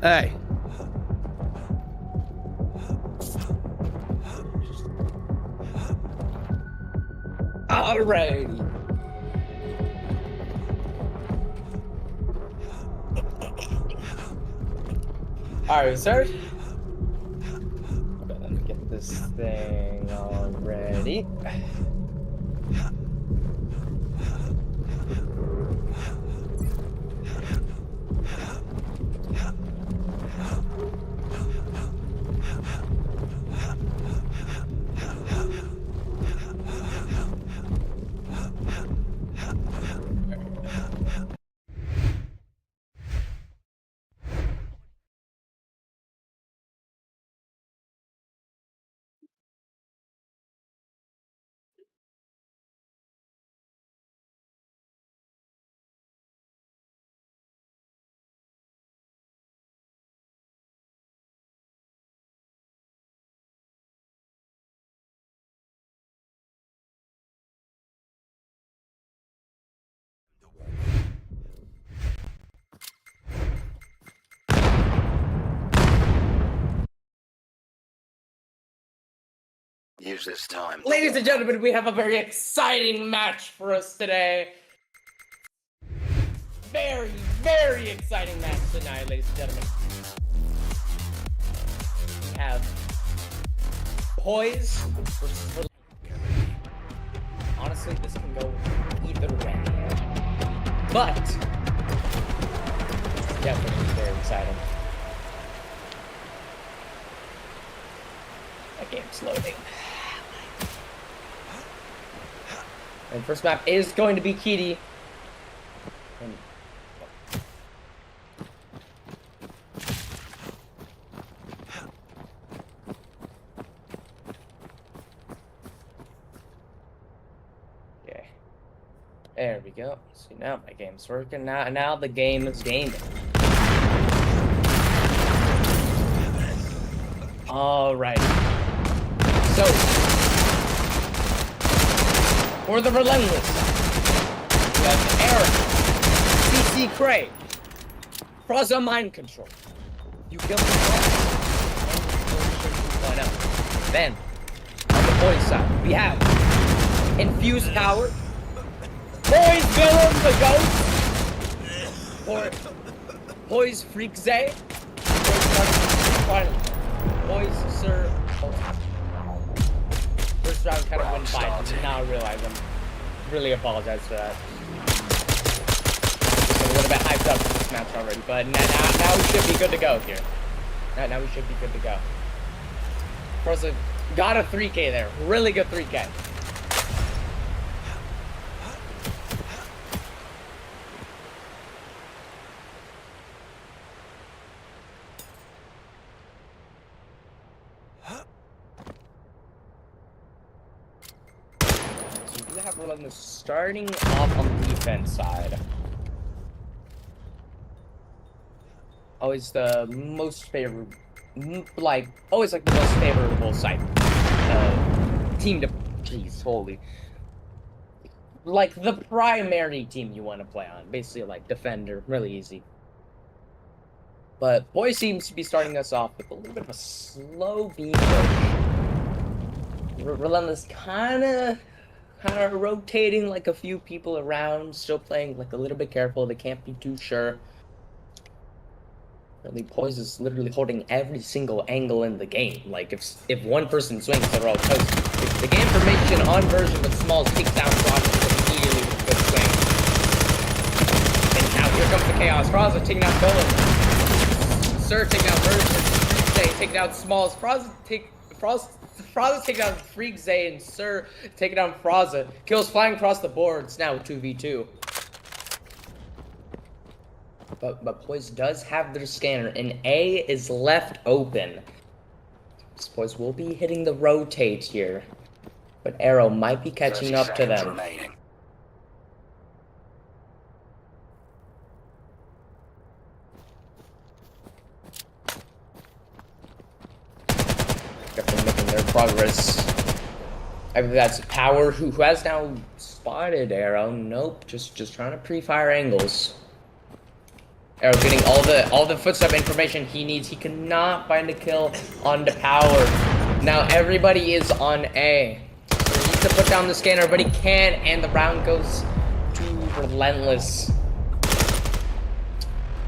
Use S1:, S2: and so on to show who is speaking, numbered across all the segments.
S1: Hey.
S2: Alrighty. Alright, sir. Okay, let me get this thing all ready.
S3: Use this time.
S2: Ladies and gentlemen, we have a very exciting match for us today. Very, very exciting match tonight, ladies and gentlemen. We have Poise versus Relentless. Honestly, this can go either way. But it's definitely very exciting. That game's loading. And first map is going to be Kitty. And okay. There we go. See, now my game's working. Now the game is gaming. Alright. So for the Relentless, we have Eric, CC Craig, Fraza Mind Control. You kill him and then, on the Poise side, we have Infused Power, Poise Villain the Ghost, or Poise Freak Zay, Poise Sir. First round kind of went by. Did not realize. I'm really apologize for that. I'm a little bit hyped up for this match already, but now we should be good to go here. Now we should be good to go. Of course, got a 3K there. Really good 3K. Have Relentless starting off on the defense side. Always the most favorable, always like the most favorable side. Team to, jeez, holy. Like the primary team you want to play on. Basically like defender, really easy. But Poise seems to be starting us off with a little bit of a slow beam push. Relentless kind of rotating like a few people around, still playing like a little bit careful. They can't be too sure. Really, Poise is literally holding every single angle in the game. Like if one person swings, they're all toast. The game formation on version with Smalls takes down Frost immediately with a good swing. And now here comes the chaos. Frost taking out Villain. Sir taking out version. Taking out Smalls. Frost taking down Freak Zay, and Sir taking down Fraza. Kills flying across the board. It's now 2v2. But Poise does have their scanner, and A is left open. Poise will be hitting the rotate here, but Arrow might be catching up to them.
S3: Remaining.
S2: Making their progress. I believe that's Power, who has now spotted Arrow. Nope, just trying to pre-fire angles. Arrow getting all the footstep information he needs. He cannot find a kill on the power. Now everybody is on A. So he needs to put down the scanner, but he can't, and the round goes to Relentless.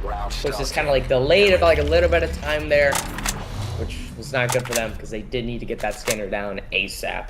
S2: Of course, it's kind of like delayed for like a little bit of time there, which was not good for them because they did need to get that scanner down ASAP.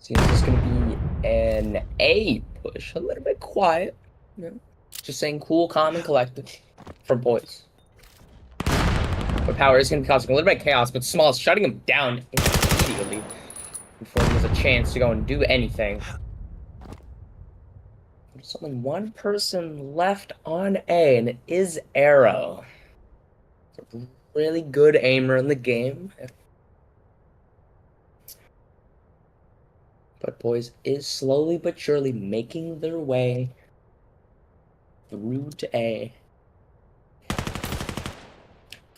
S2: Seems it's going to be an A push, a little bit quiet. You know, just saying cool, calm, and collected from POISE. But power is going to be causing a little bit of chaos, but Small is shutting him down immediately before he has a chance to go and do anything. There's only one person left on A, and it is Arrow. It's a really good aimer in the game. But POISE is slowly but surely making their way through to A.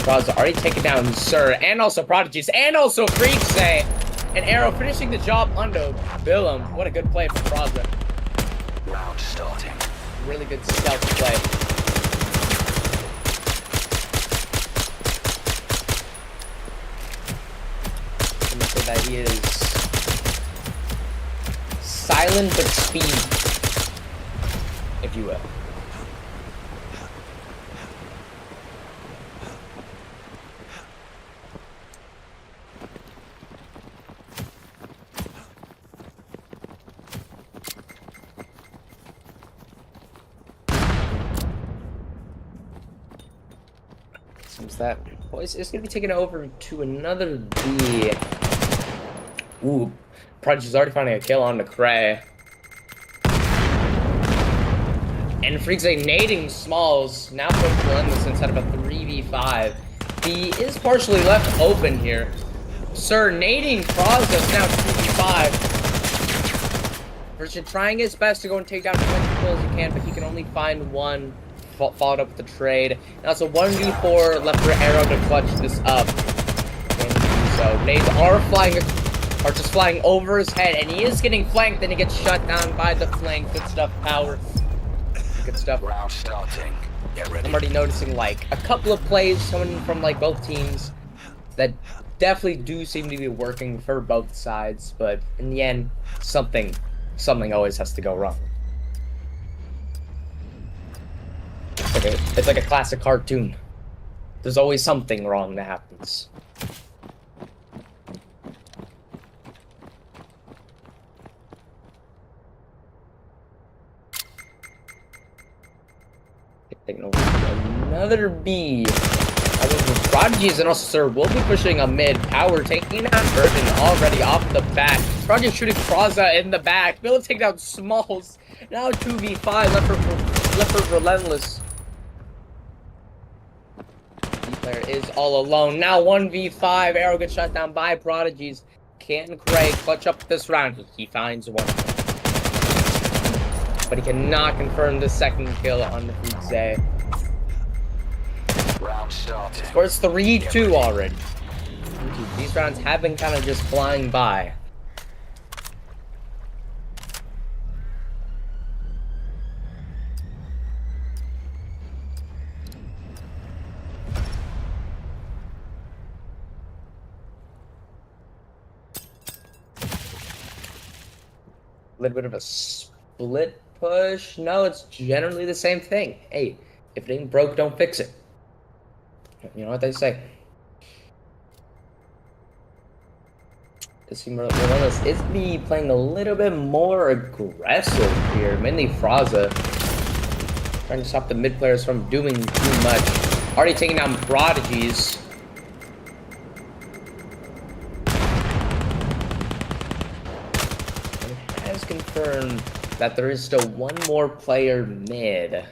S2: Fraud's already taken down Sir, and also Prodigies, and also Freaks, and Arrow finishing the job onto Willem. What a good play from Fraudza.
S3: Round starting.
S2: Really good stealth play. I'm gonna say that he is silent but speedy, if you will. Seems that POISE is going to be taken over to another B. Ooh, Prodigy is already finding a kill on the Cray. And Freaks nading Smalls, now putting Relentless inside of a 3v5. B is partially left open here. Sir nading Fraudza now 2v5. Virgin trying his best to go and take down as many kills as he can, but he can only find one. Followed up with the trade. Now it's a 1v4 left for Arrow to clutch this up. And so nades are just flying over his head, and he is getting flanked, and he gets shut down by the flank. Good stuff, power. Good stuff.
S3: Round starting. Get ready.
S2: I'm already noticing like a couple of plays coming from like both teams that definitely do seem to be working for both sides, but in the end, something always has to go wrong. It's like a classic cartoon. There's always something wrong that happens. Taking over another B. Prodigies and also Sir will be pushing a mid. Power taking out Virgin already off the back. Prodigy shooting Fraudza in the back. Bill taking out Smalls. Now 2v5 left for Relentless. Player is all alone. Now 1v5. Arrow gets shot down by Prodigies. Can Craig clutch up this round? He finds one. But he cannot confirm the second kill on the Freaks day.
S3: Round starting.
S2: Score it's 3-2 already. These rounds have been kind of just flying by. A little bit of a split push. No, it's generally the same thing. Hey, if it ain't broke, don't fix it. You know what they say. This team Relentless is be playing a little bit more aggressive here. Mainly Fraudza. Trying to stop the mid players from doing too much. Already taking down Prodigies. Has confirmed that there is still one more player mid,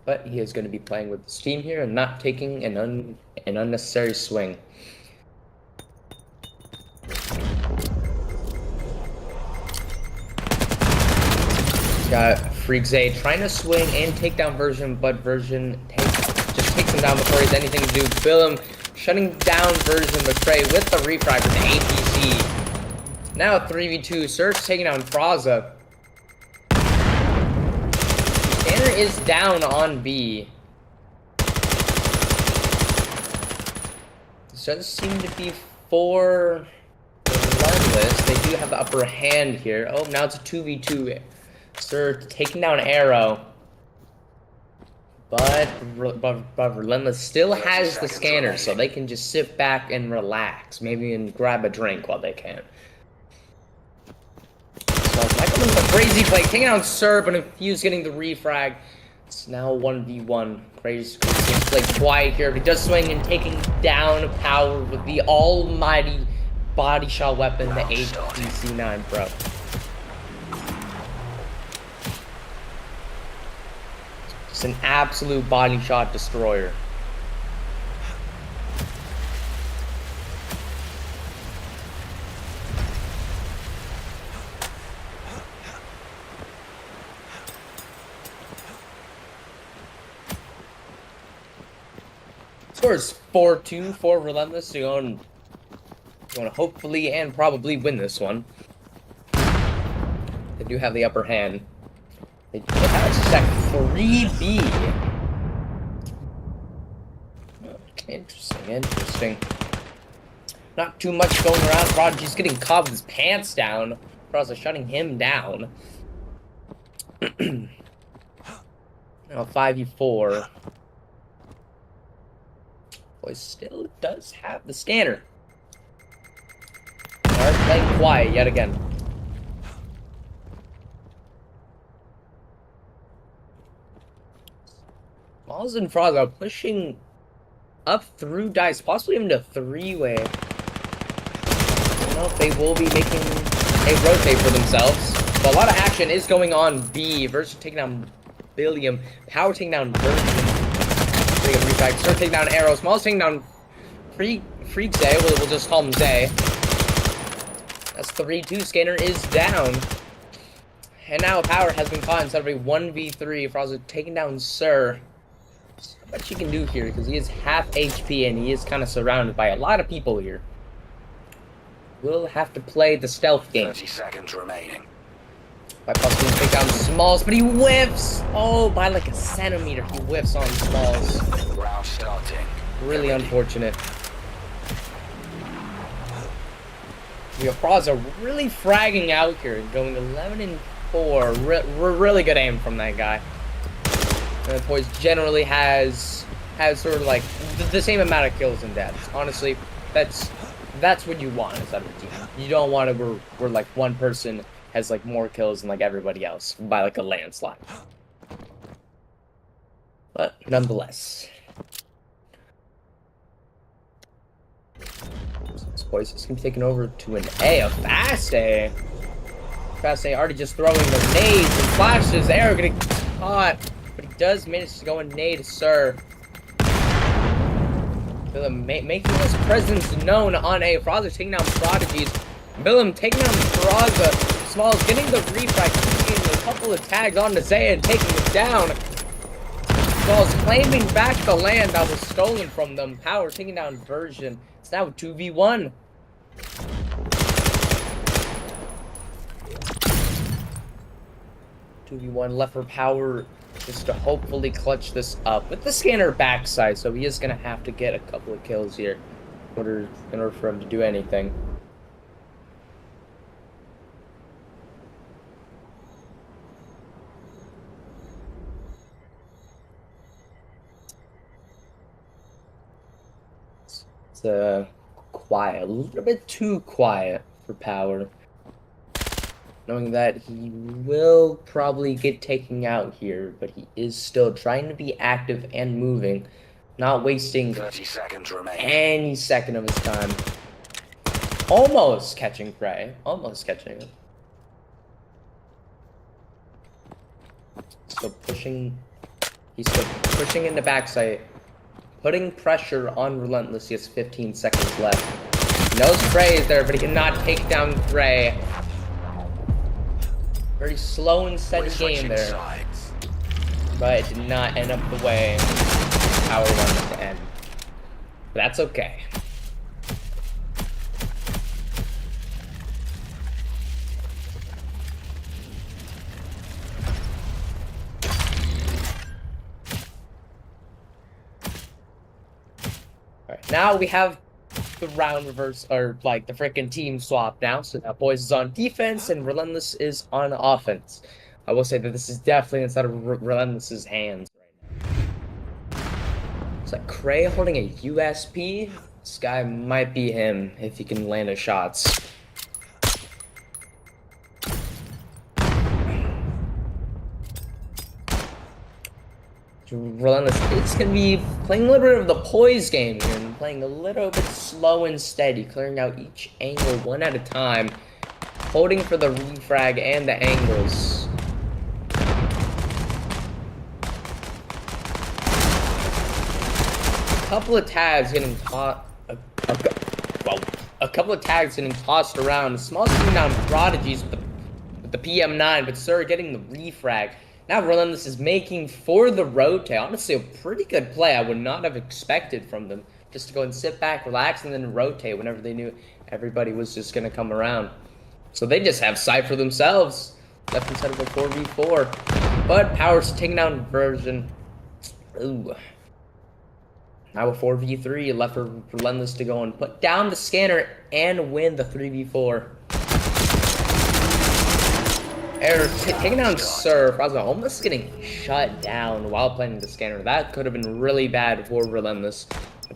S2: but he is going to be playing with his team here and not taking an unnecessary swing. Got Freak Zay trying to swing and take down Version, but Version just takes him down before he has anything to do. Willem shutting down Version, but Trey with the refrag with the APC. Now 3v2, Surge taking down Fraza. Scanner is down on B. This does seem to be for Relentless. They do have the upper hand here. Oh, now it's a 2v2. Surge taking down Arrow. But Relentless still has the scanner, so they can just sit back and relax. Maybe and grab a drink while they can. So Michael with a crazy play, taking down Sir, but Infuse getting the refrag. It's now 1v1. Crazy seems to play quiet here, but he does swing and taking down Power with the almighty body shot weapon, the HDC9 Pro. Just an absolute body shot destroyer. Score is 4-2 for Relentless. So you want to hopefully and probably win this one. They do have the upper hand. They have sec 3B. Interesting. Not too much going around. Prodigy's getting caught with his pants down. Fraza shutting him down. Now 5v4. POISE still does have the scanner. Are playing quiet yet again. Smalls and Fraza pushing up through dice, possibly even a three-way. I don't know if they will be making a rotate for themselves. But a lot of action is going on B. Versus taking down Billiam. Power taking down Version. Start taking down Arrow. Smalls taking down Freak Zay. We'll just call him Zay. That's 3-2. Scanner is down. And now Power has been caught instead of a 1v3. Fraza taking down Sir. Not much you can do here because he is half HP and he is kind of surrounded by a lot of people here. We'll have to play the stealth game.
S3: 30 seconds remaining.
S2: By busting take down Smalls, but he whiffs! Oh, by like a centimeter he whiffs on Smalls.
S3: Round starting.
S2: Really unfortunate. We have Fraza really fragging out here, going 11-4. Really good aim from that guy. And POISE generally has sort of like the same amount of kills and deaths. Honestly, that's what you want as a team. You don't want to where like one person has like more kills than like everybody else by like a landslide. But nonetheless, POISE is gonna be taken over to an A, a fast A. Fast A already just throwing the nades and flashes. Arrow getting caught, but he does manage to go and nade Sir. Willem making his presence known on A. Fraza taking down Prodigies. Willem taking down Fraza. Smalls getting the refrag, taking a couple of tags onto Zay and taking him down. Smalls claiming back the land that was stolen from them. Power taking down Version. It's now 2v1. Left for Power just to hopefully clutch this up with the scanner backside, so he is gonna have to get a couple of kills here in order for him to do anything. It's quiet, a little bit too quiet for Power. Knowing that he will probably get taken out here, but he is still trying to be active and moving, not wasting
S3: 30 seconds remaining.
S2: any second of his time. Almost catching prey, almost catching him. Still pushing, he's still pushing in the backside, putting pressure on Relentless. He has 15 seconds left. No spray is there, but he cannot take down Frey. Very slow and steady
S3: We're
S2: game
S3: switching
S2: there.
S3: sides.
S2: But it did not end up the way Power wanted to end. But that's okay. Alright, now we have the round reverse, or like the freaking team swap now. So now POISE is on defense and Relentless is on offense. I will say that this is definitely inside of Relentless's hands right now. It's like Cray holding a USP. This guy might be him if he can land his shots. Relentless, it's going to be playing a little bit of the POISE game here and playing a little bit slow and steady, clearing out each angle one at a time, holding for the refrag and the angles. A couple of tags getting tossed around. Small team down prodigies with the PM9, but Sir getting the refrag. Now Relentless is making for the rotate. Honestly, a pretty good play. I would not have expected from them. Just to go and sit back, relax, and then rotate whenever they knew everybody was just going to come around. So they just have sight for themselves. Left instead of a 4v4. But Power's taking down version. Ooh. Now a 4v3. Left for Relentless to go and put down the scanner and win the 3v4. Taking down Surf, I was almost getting shut down while playing the scanner. That could have been really bad for Relentless.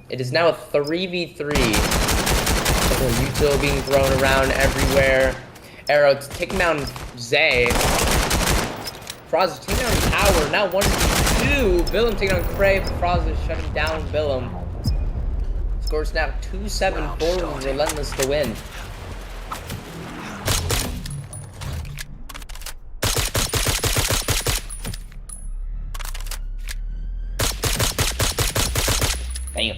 S2: It is now a 3v3. Util being thrown around everywhere. Arrow taking down Zay. Froz is taking down Power. Now 1v2. Willem taking down Cray. Froz is shutting down Willem. Scores now 2-7 for Relentless to win. Damn.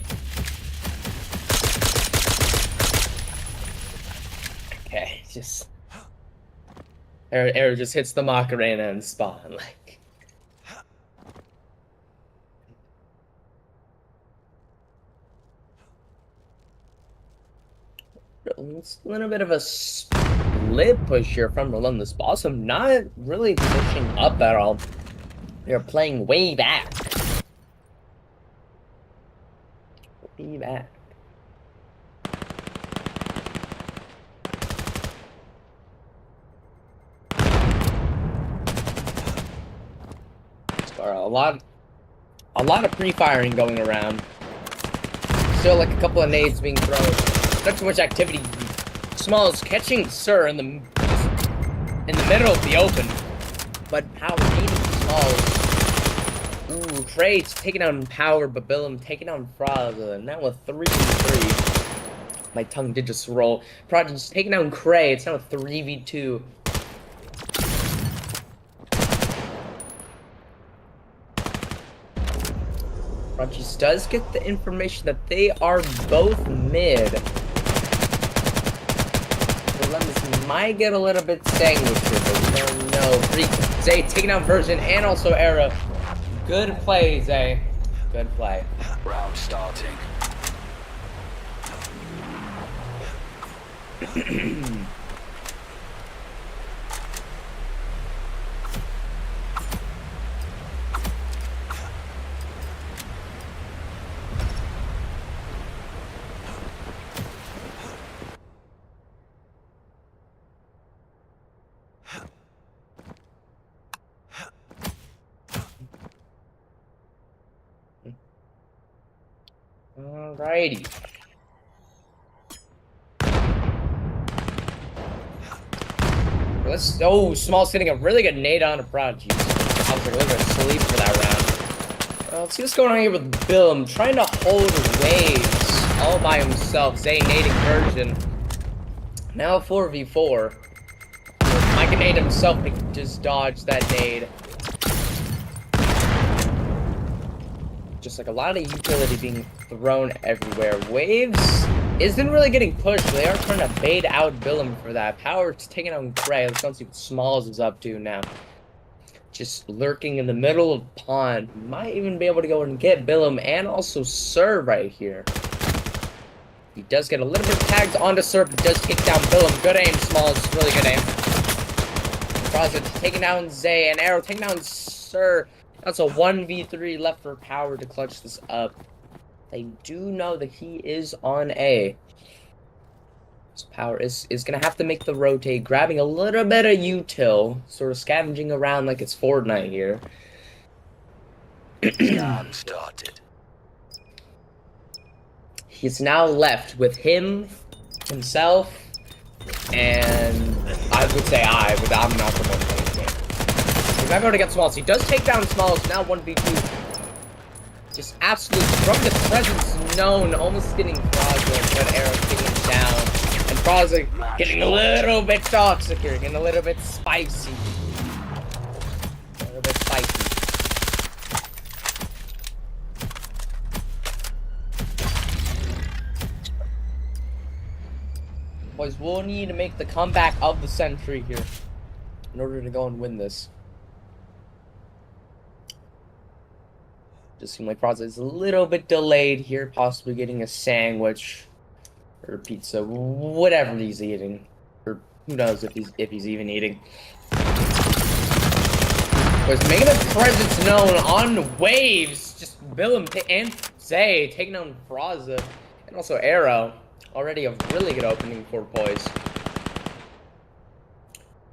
S2: Okay, just Arrow just hits the Macarena and spawn like. It's a little bit of a split push here from Relentless. Awesome, not really pushing up at all. They're playing way back. Be back. A lot of pre-firing going around. Still like a couple of nades being thrown. Not too much activity. Smalls catching Sir in the middle of the open, but Power needing Smalls. Ooh, Crate's taking down Power, but Willem taking down Fraza. And now a 3v3. My tongue did just roll. Prodigy's taking down Cray. It's now a 3v2. Prodigy does get the information that they are both mid. Relentless might get a little bit sandwiched here, but we don't know. Zay taking down Version and also Era. Good play, Zay. Good play.
S3: Round starting.
S2: Alrighty. Small's getting a really good nade on a Prodigy. I was like a little bit asleep for that round. Let's see what's going on here with Willem. Trying to hold waves all by himself. Zay nading Version. Now 4v4. Mike nade himself to just dodge that nade. Just like a lot of utility being thrown everywhere. Waves isn't really getting pushed. They are trying to bait out Billum for that. Power's taking out Gray. Let's go see what Smalls is up to now. Just lurking in the middle of pond. Might even be able to go and get Billum and also Sir right here. He does get a little bit of tags onto Sir, but does kick down Billum. Good aim, Smalls. Really good aim. Froza taking down Zay and Arrow taking down Sir. That's a 1v3 left for Power to clutch this up. They do know that he is on A. So Power is going to have to make the rotate, grabbing a little bit of util, sort of scavenging around like it's Fortnite here.
S3: Scan started.
S2: He's now left with himself, and I would say I'm not the one playing the game. He's not going to get Smalls. He does take down Smalls, now 1v2. Just absolute from the presence known, almost getting Froza, but Arrow taking him down. And Froza getting a little bit toxic here, getting a little bit spicy. A little bit spicy. Boys, we'll need to make the comeback of the century here in order to go and win this. Just seems like Froza is a little bit delayed here, possibly getting a sandwich or pizza, whatever he's eating, or who knows if he's even eating. Was making a presence known on waves. Just Billum and Zay taking down Froza, and also Arrow. Already a really good opening for Poise.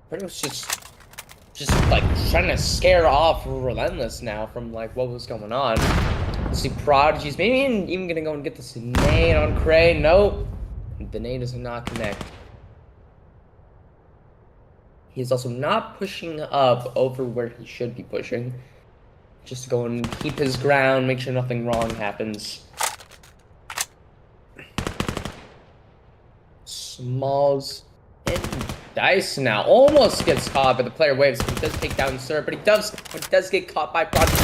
S2: Pretty much just like trying to scare off Relentless now from like what was going on. Let's see, Prodigy's maybe even gonna go and get this nade on Cray. Nope, the nade does not connect. He's also not pushing up over where he should be pushing. Just to go and keep his ground, make sure nothing wrong happens. Smalls and Dice now almost gets caught, but the player waves. He does take down Sir, but he does get caught by Prodigy.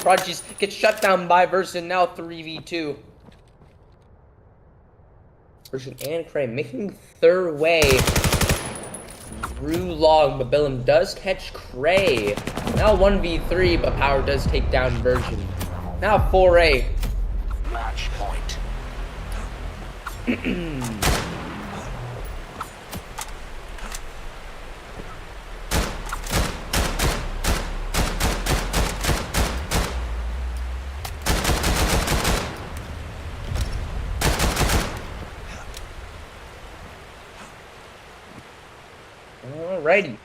S2: Prodigy gets shut down by Version, now 3v2. Version and Cray making their way through long, but Billum does catch Cray. Now 1v3, but Power does take down Version. Now 4A.
S3: Match point.
S2: Alrighty.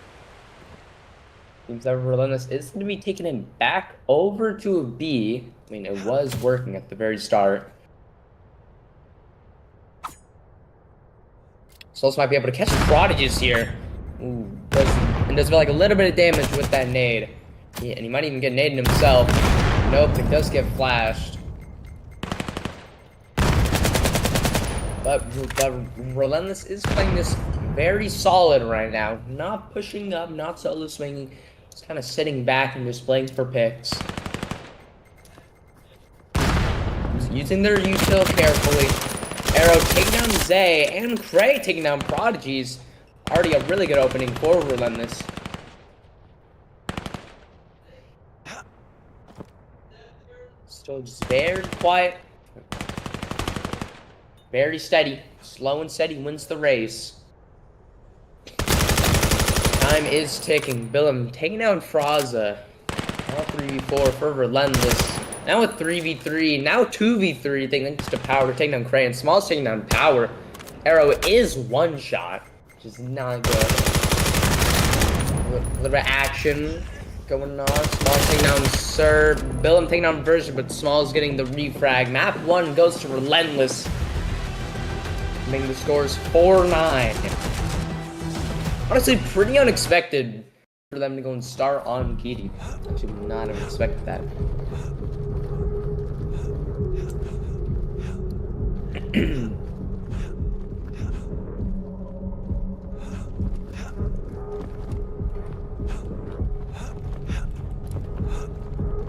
S2: Seems that Relentless is going to be taking him back over to a B. I mean, it was working at the very start. Souls might be able to catch Prodigies here. Ooh, does like a little bit of damage with that nade. Yeah, and he might even get naded himself. Nope, it does get flashed. But Relentless is playing this very solid right now. Not pushing up, not solo swinging. Just kind of sitting back and just playing for picks. Just using their util carefully. Arrow taking down Zay and Cray taking down Prodigies. Already a really good opening for Relentless. Still just very quiet. Very steady. Slow and steady wins the race. Time is ticking. Billum taking down Froza. Now 3v4 for Relentless. Now with 3v3. Now 2v3 thanks to Power taking down Cray. And Small's taking down Power. Arrow is one shot, which is not good. A little bit of action going on. Small's taking down Sir. Billum taking down Version, but Small's getting the refrag. Map 1 goes to Relentless. Making the scores 4-9. Honestly, pretty unexpected for them to go and start on Kitty. I should not have expected that.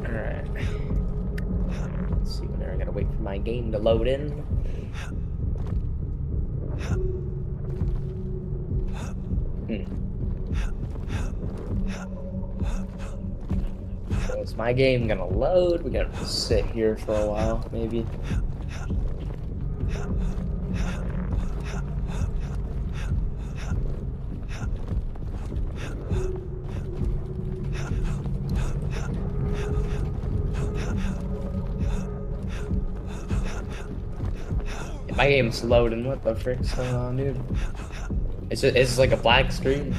S2: Alright. Let's see when I gotta wait for my game to load in. Is my game gonna load? We gotta sit here for a while, maybe. My game's loading. What the frick's going on, dude? It's like a black screen.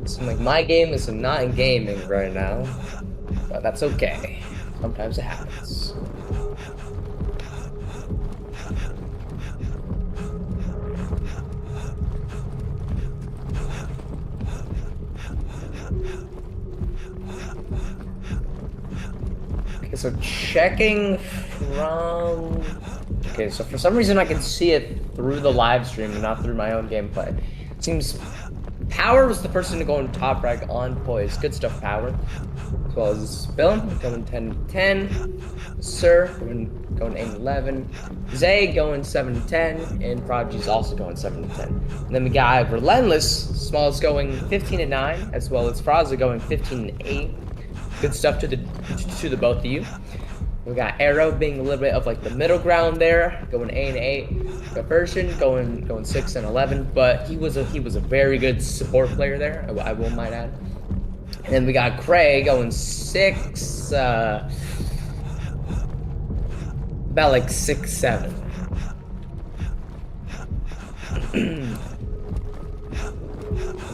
S2: Seems like my game is not in gaming right now, but that's okay. Sometimes it happens. Okay, so checking from... Okay, so for some reason I can see it through the live stream and not through my own gameplay. It seems Power was the person to go in top rank on Poise. Good stuff, Power. As well as Bill, going 10-10. Sir, going 8-11. Zay going 7-10. And Prodigy's also going 7-10. And then we got Relentless, Smalls going 15-9, as well as Fraza going 15-8. Good stuff to the both of you. We got Arrow being a little bit of like the middle ground there, going 8-8. Version going 6-11, but he was a very good support player there. I will might add. And then we got Cray going 6, about like 6-7.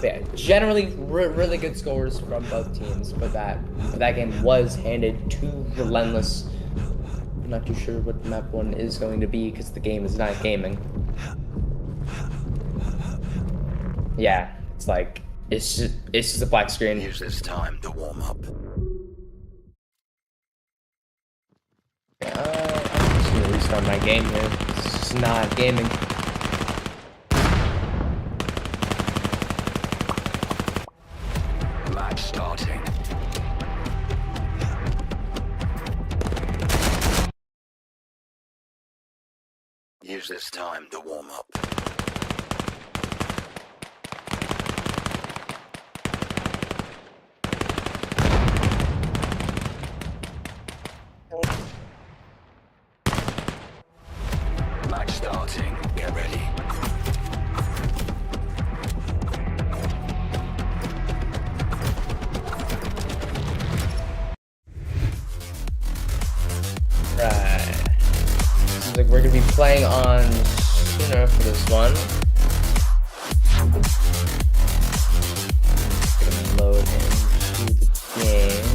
S2: Yeah, generally really good scores from both teams, but that game was handed to Relentless. I'm not too sure what map 1 is going to be because the game is not gaming. Yeah, it's like it's just a black screen.
S3: Use this time to warm up.
S2: I'm just gonna restart my game here. It's just not gaming.
S3: Match starting. Use this time to warm up. Match starting. Get ready.
S2: Right. Seems like we're gonna be playing on sooner for this one. Just gonna load into the game.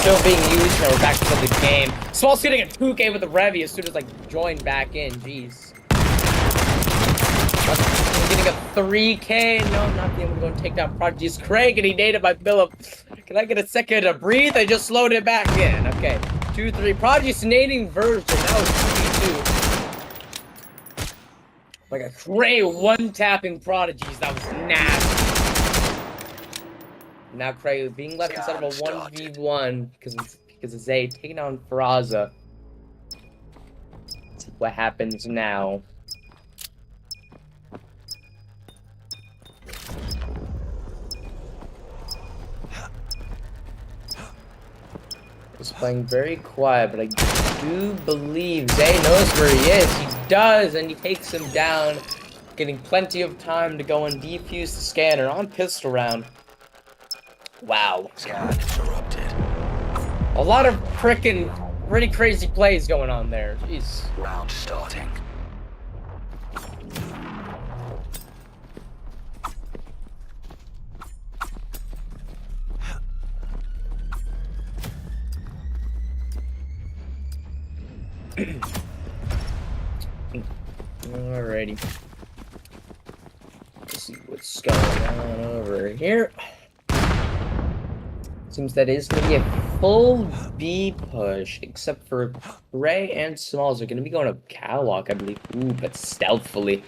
S2: Still being used, now we're back to the game. Small's getting a 2K with the Revy as soon as like joined back in, jeez. Getting a 3K, no, I'm not being able to go and take down Prodigy's Craig, and he nated my Philip. Can I get a second to breathe? I just slowed it back in. Okay, 2-3. Prodigy's nading version, that was 2v2. Like a Cray one-tapping Prodigies, that was nasty. Now Cray being left instead of a 1v1 because of Zay taking down Fraza. Let's see what happens now. He's playing very quiet, but I do believe Zay knows where he is. He does, and he takes him down, getting plenty of time to go and defuse the scanner on pistol round. Wow.
S3: Scan interrupted.
S2: A lot of frickin' pretty crazy plays going on there. Jeez.
S3: Round starting.
S2: Alrighty. Let's see what's going on over here. Seems that is going to be a full B push, except for Ray and Smalls are going to be going up catwalk, I believe. Ooh, but stealthily.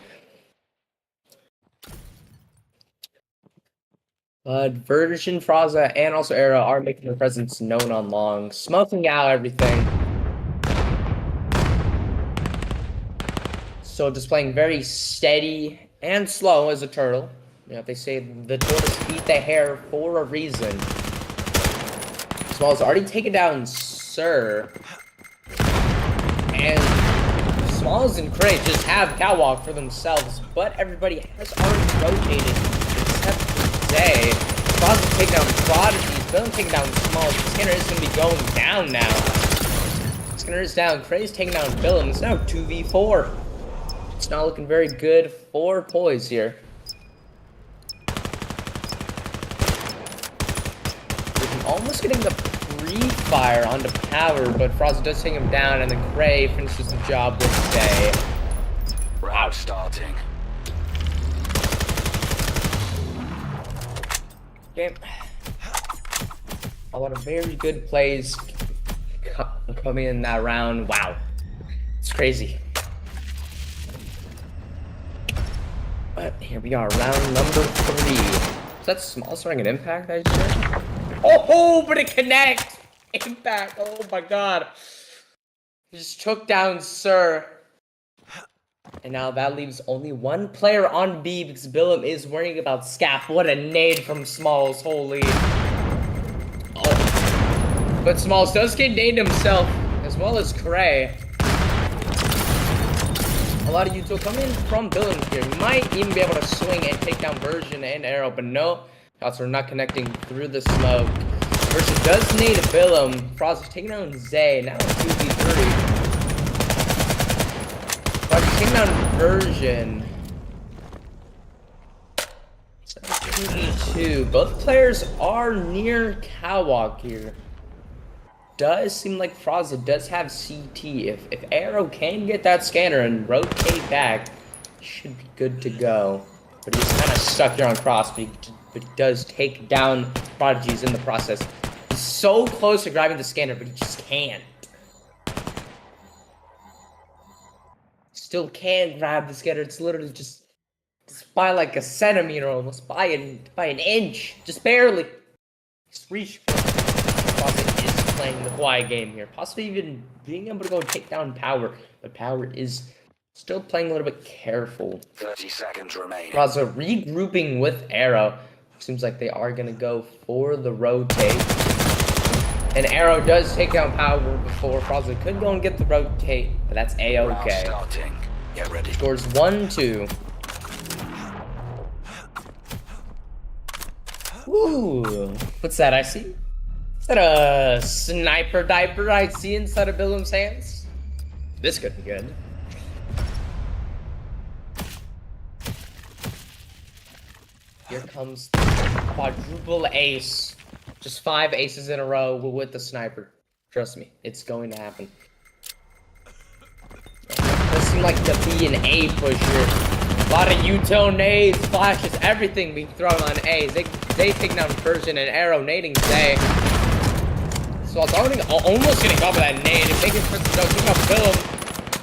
S2: But Version, Fraza, and also Era are making their presence known on long, smoking out everything. So just playing very steady and slow as a turtle. You know, they say the tortoise eat the hare for a reason. Small's already taken down Sir. And Smalls and Cray just have catwalk for themselves, but everybody has already rotated except for Zay. Smalls is taking down Prodigies, Bill taking down Smalls. Skinner is going to be going down now. Skinner is down, Cray's taking down Bill, and it's now 2v4. It's not looking very good for Poise here. Almost getting the pre-fire onto Power, but Frost does take him down, and then Gray finishes the job with Day.
S3: Round starting.
S2: Okay. A lot of very good plays coming in that round. Wow. It's crazy. But here we are, round number 3. Is that Small throwing an impact, I just said? Oh, but it connects! Impact, oh my god. He just took down Sir. And now that leaves only one player on B because Billum is worrying about Scap. What a nade from Smalls, holy. Oh. But Smalls does get nade himself, as well as Cray. A lot of util coming from Billum here. You might even be able to swing and take down Version and Arrow, but no. Shots are not connecting through the smoke. Version does nade Billum. Frost is taking down Zay. Now it's 2v3. Frost is taking down Version. 2v2. Both players are near catwalk here. Does seem like Fraza does have CT. If Arrow can get that scanner and rotate back, should be good to go. But he's kind of stuck here on cross, but he does take down Prodigies in the process. He's so close to grabbing the scanner, but he just can't. Still can't grab the scanner. It's literally just by like a centimeter, almost by an inch, just barely. Just reach. Is playing the quiet game here, possibly even being able to go take down Power, but Power is still playing a little bit careful.
S3: 30 seconds remaining.
S2: Fraza regrouping with Arrow. Seems like they are gonna go for the rotate. And Arrow does take down Power before Fraza could go and get the rotate, but that's A-okay.
S3: Starting. Get ready.
S2: Scores 1-2. Ooh, what's that I see? Is that a sniper diaper I see inside of Billum's hands? This could be good. Here comes the quadruple ace. Just 5 aces in a row with the sniper. Trust me, it's going to happen. It does seem like the B and A push here. A lot of util nades, flashes, everything being thrown on A's. They take down Version and Arrow nading Zay. So it's already almost getting off of that nade and making for the taking out Billum.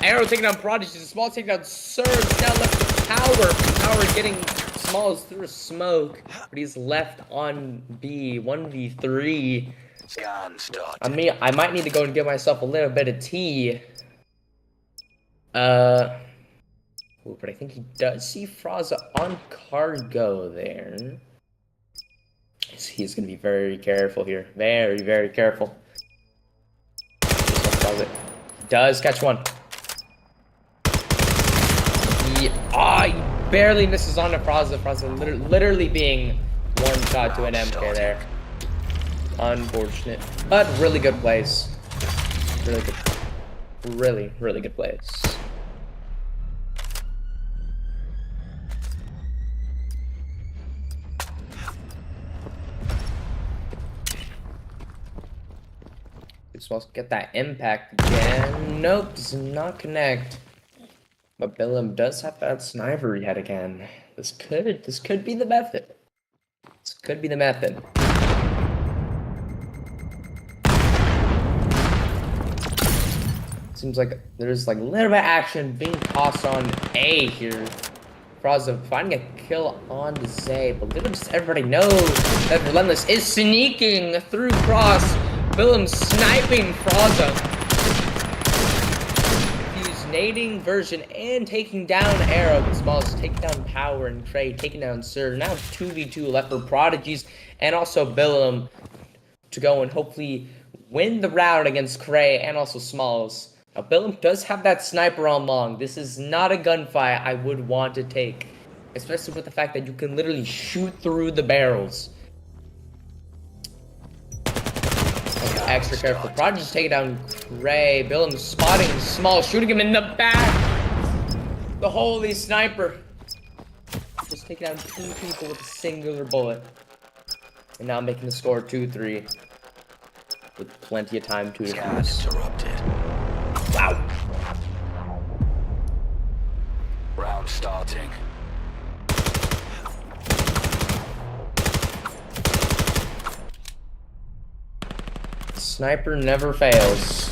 S2: Arrow taking down Prodigy, Small taking down Surge, now left with Power. Power getting Smalls through smoke, but he's left on B, 1v3.
S3: Scan start.
S2: I might need to go and give myself a little bit of tea. Ooh, but I think he does see Fraza on cargo there. He's gonna be very careful here. Very, very careful. He does catch one. He barely misses on to Fraza. Fraza literally being one shot to an MK there. Unfortunate, but really good plays. Really good. Really good plays. Just wants to get that impact again. Nope, does not connect. But Billum does have that sniper yet again. This could be the method. This could be the method. Seems like there's like a little bit of action being tossed on A here. Fraza finding a kill on Zay, but little does everybody knows that Relentless is sneaking through Cross. Billum sniping Fraza. He's nading version and taking down Arrow. The smallest taking down Power and Trey, taking down Sir. Now 2v2 left for Prodigies and also Billum to go and hopefully win the round against Cray and also Smalls. Now, Billum does have that sniper on long. This is not a gunfight I would want to take, especially with the fact that you can literally shoot through the barrels. Extra careful. Prodigy's taking down Cray. Billum spotting Small, shooting him in the back. The holy sniper. Just taking down 2 people with a singular bullet. And now making the score 2-3. With plenty of time to defuse.
S3: Interrupted.
S2: Wow.
S3: Round starting.
S2: Sniper never fails.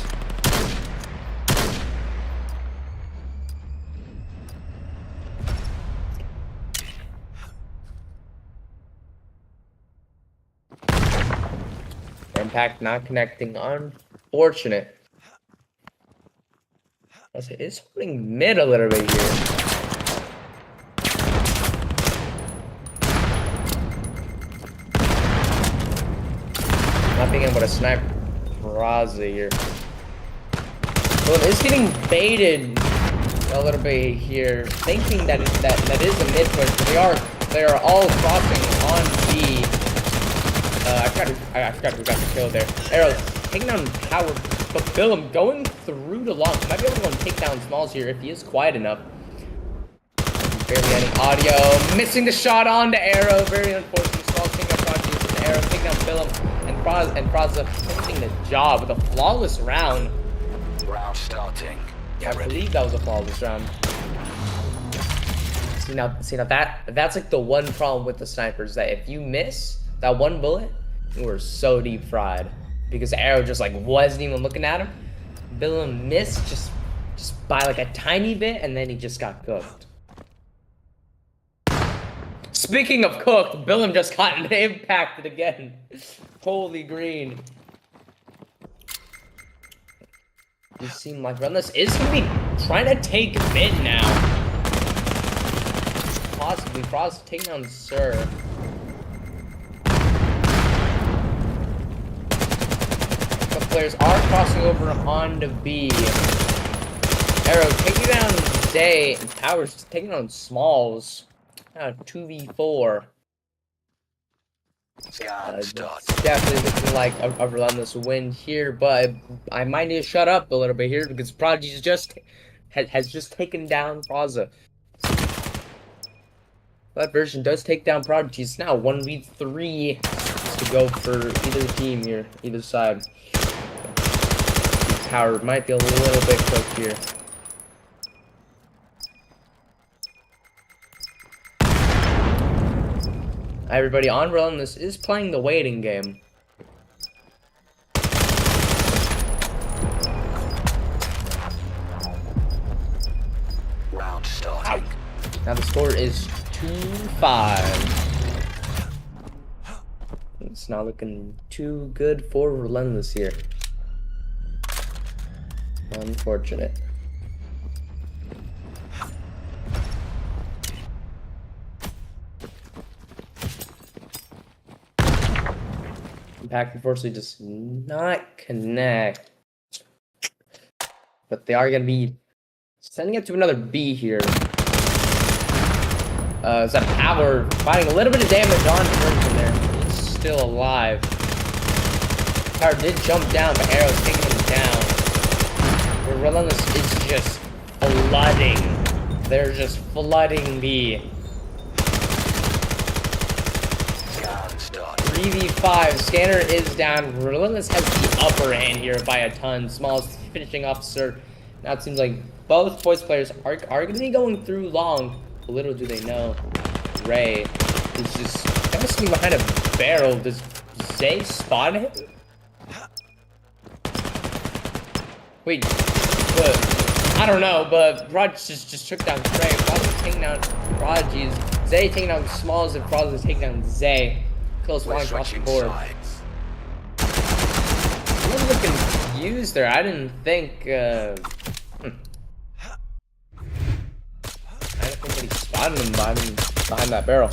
S2: Impact not connecting. Unfortunate. It's holding mid a little bit here. Not being able to snipe Raza here. Well, it's getting baited a little bit here, thinking that that is a mid push, but they are all crossing on B. I forgot who got the kill there. Arrow taking down Power, but Billum going through the long. Might be able to go and take down Smalls here if he is quiet enough. Barely getting audio, missing the shot onto Arrow. Very unfortunate. Smalls taking up Prodigy with Arrow, taking down Billum, and Fraza finishing the job with a flawless round.
S3: Round starting.
S2: I believe that was a flawless round. See now that's like the one problem with the snipers, that if you miss that one bullet, you were so deep fried. Because Arrow just like wasn't even looking at him. Billum missed just by like a tiny bit, and then he just got cooked. Speaking of cooked, Billum just got impacted again. Holy green. You seem like Relentless is gonna be trying to take mid now. Possibly Frost taking down Sir. The players are crossing over onto B. Arrow taking down Zay, and Powers taking down Smalls. Now 2v4. It's definitely looking like a Relentless win here, but I might need to shut up a little bit here because Prodigy has just taken down Fraza. That version does take down Prodigy. It's now 1v3 to go for either team here, either side. Power might be a little bit cooked here. Everybody on Relentless is playing the waiting game.
S3: Round starting.
S2: Now the score is 2-5. It's not looking too good for Relentless here. Unfortunate. Impact unfortunately does not connect. But they are going to be sending it to another B here. Is that Power fighting a little bit of damage on Version there. He's still alive. Tower did jump down, but Arrow's taking him down. The Relentless is just flooding. They're just flooding B. 3v5. Scanner is down. Relentless has the upper hand here by a ton. Small's finishing off Sir. Now it seems like both Poise players are going to be going through long. Little do they know, Ray is just kind of sitting behind a barrel. Does Zay spot him? Wait, but I don't know. But Prodigy just took down Trey. Prodigy taking down Prodigy's. Zay taking down Smalls, and Prodigy taking down Zay. Close one across the board. A little bit confused there. I didn't think. I don't think that he spotted him behind that barrel.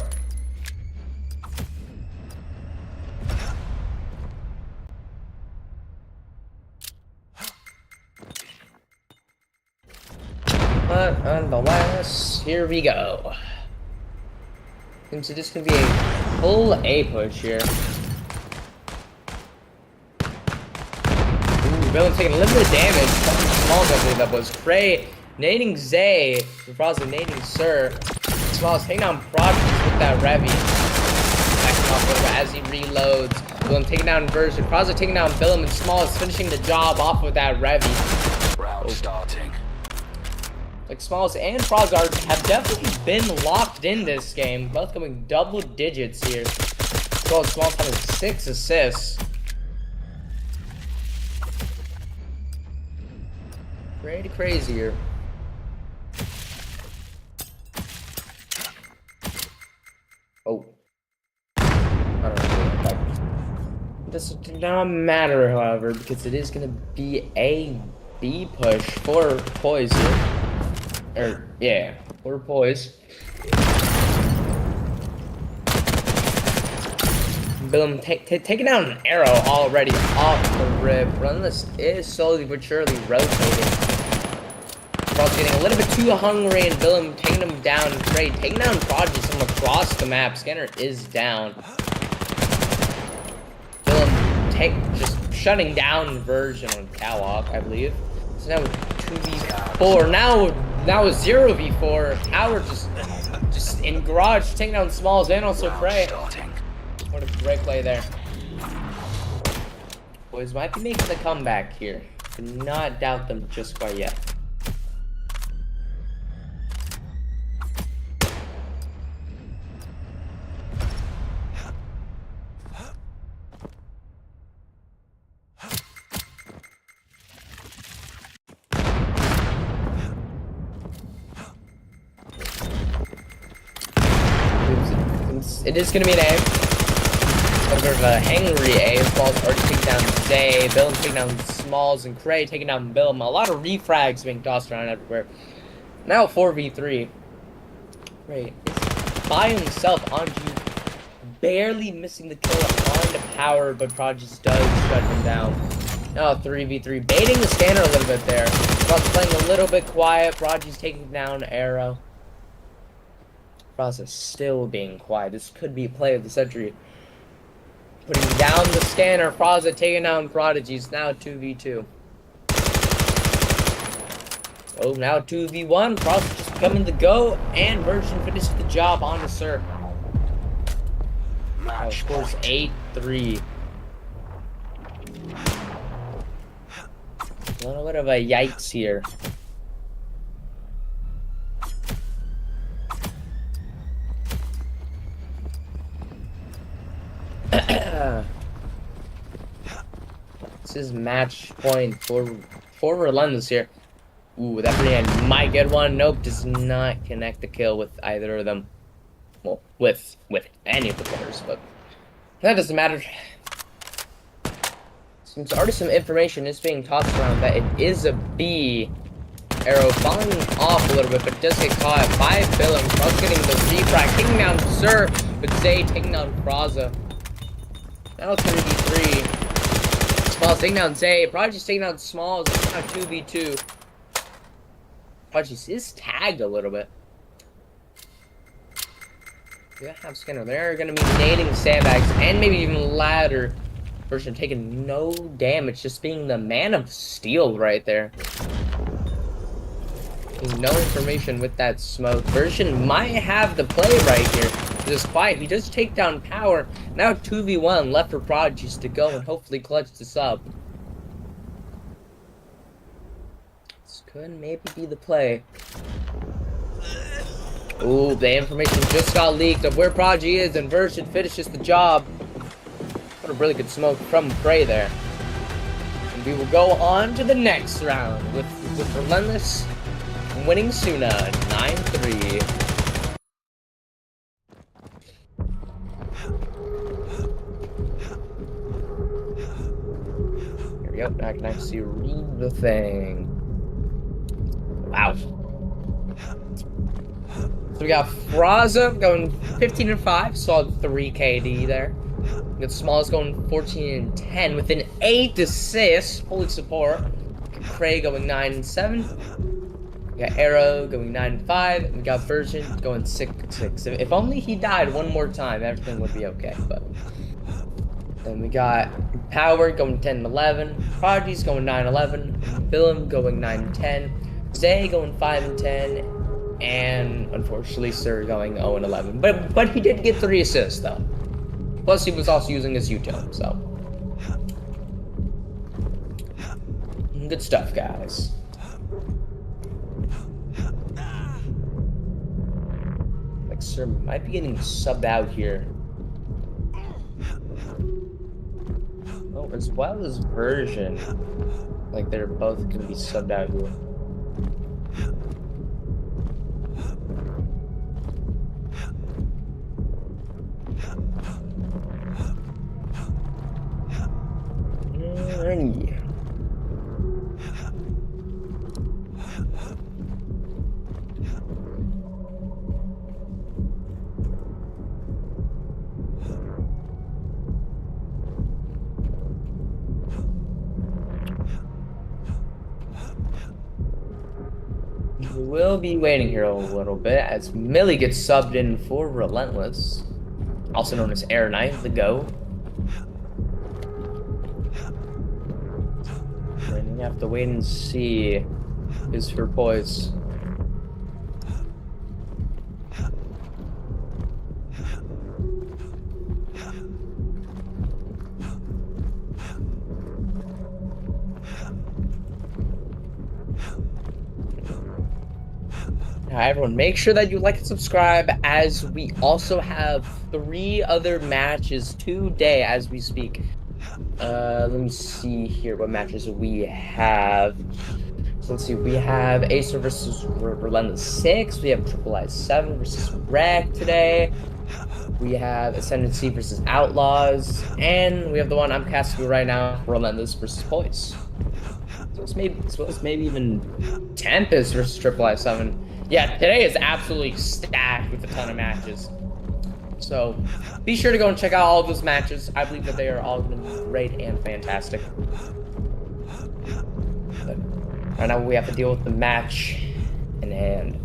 S2: But nonetheless, here we go. Seems it's gonna be a full A push here. Ooh, Villain taking a little bit of damage. Small, I believe that was. Cray nading Zay. Frost nading Sir. Smalls taking down Prodigy with that Revy. Backing off a little bit as he reloads. Villain taking down Version. Frost taking down Willem, and Smalls finishing the job off with that Revy.
S3: Round starting.
S2: Like Smalls and Frost have definitely been locked in this game. Both going double digits here. Well, Smalls having 6 assists. Pretty crazy here. Oh. I don't know. This does not matter, however, because it is going to be a B push for Poise here. Yeah, for Poise. Boom, taking down an Arrow already off the rip. Relentless is slowly but surely rotating. Frost getting a little bit too hungry, and Willem taking him down. Great, taking down Prodigy from across the map. Scanner is down. Willem just shutting down Version on Catwalk, I believe. So now 2v4. Now a 0v4. Howard just in garage taking down Smalls and also Prey. What a great play there. Boys might be making the comeback here. Do not doubt them just quite yet. It is going to be an A. A bit of a hangry A. Smalls already taking down Zay. Bill taking down Smalls, and Cray taking down Bill. A lot of refrags being tossed around everywhere. Now 4v3. Cray is by himself on G. Barely missing the kill on the power, but Prodigy does shut him down. Now 3v3. Baiting the scanner a little bit there. Frost playing a little bit quiet. Prodigy's taking down Arrow. Frost is still being quiet. This could be a play of the century. Putting down the scanner. Frost taking down Prodigies. Now 2v2. Oh, now 2v1. Frost just coming to go, and Version finishes the job on the Sir. Now scores 8-3. A little bit of a yikes here. This is match point for Relentless here. Ooh, that free hand might get one. Nope, does not connect the kill with either of them. Well, with any of the players, but that doesn't matter. Seems already some information is being tossed around that it is a B. Arrow falling off a little bit, but does get caught by Billings. Frost getting the refrag, taking down Sir, but Zay taking down Fraza. Now 3v3. Smalls taking down Zay. Prodigy's taking down Smalls. It's now 2v2. Prodigy is tagged a little bit. Yeah, have Skinner. They're going to be nading sandbags and maybe even ladder Version taking no damage, just being the man of steel right there. No information with that smoke. Version might have the play right here. This fight, he does take down Power. Now 2v1 left for Prodigies to go and hopefully clutch this up. This could maybe be the play. Ooh, the information just got leaked of where Prodigy is, and Version finishes the job. What a really good smoke from Prey there. And we will go on to the next round with Relentless winning Suna 9-3. Here we go. Now I can actually read the thing. Wow. So we got Fraza going 15-5, solid 3 KD there. We got Smallest going 14-10 with an 8 assists, fully support. Cray going 9-7. We got Arrow going 9-5. And we got Version going 6-6. If only he died one more time, everything would be okay. But then we got Power going 10-11. Prodigy's going 9-11. Willem going 9-10. Zay going 5-10. And unfortunately, Sir going 0-11. But he did get 3 assists though. Plus, he was also using his U-tone, so good stuff, guys. Like, Sir might be getting subbed out here. Oh, as well as Version. Like, they're both gonna be subbed out here. Alrighty. We will be waiting here a little bit as Millie gets subbed in for Relentless, also known as Air Knight, the Go. And we have to wait and see is for Poise. Now, everyone, make sure that you like and subscribe, as we also have 3 other matches today as we speak. Let me see here what matches we have. So let's see, we have Acer versus Relentless 6. We have Triple I 7 versus Wreck today. We have Ascendancy versus Outlaws. And we have the one I'm casting right now, Relentless versus Poise. So it's maybe even Tempest versus Triple I 7. Yeah, today is absolutely stacked with a ton of matches. So be sure to go and check out all of those matches. I believe that they are all going to be great and fantastic. But right now we have to deal with the match in hand.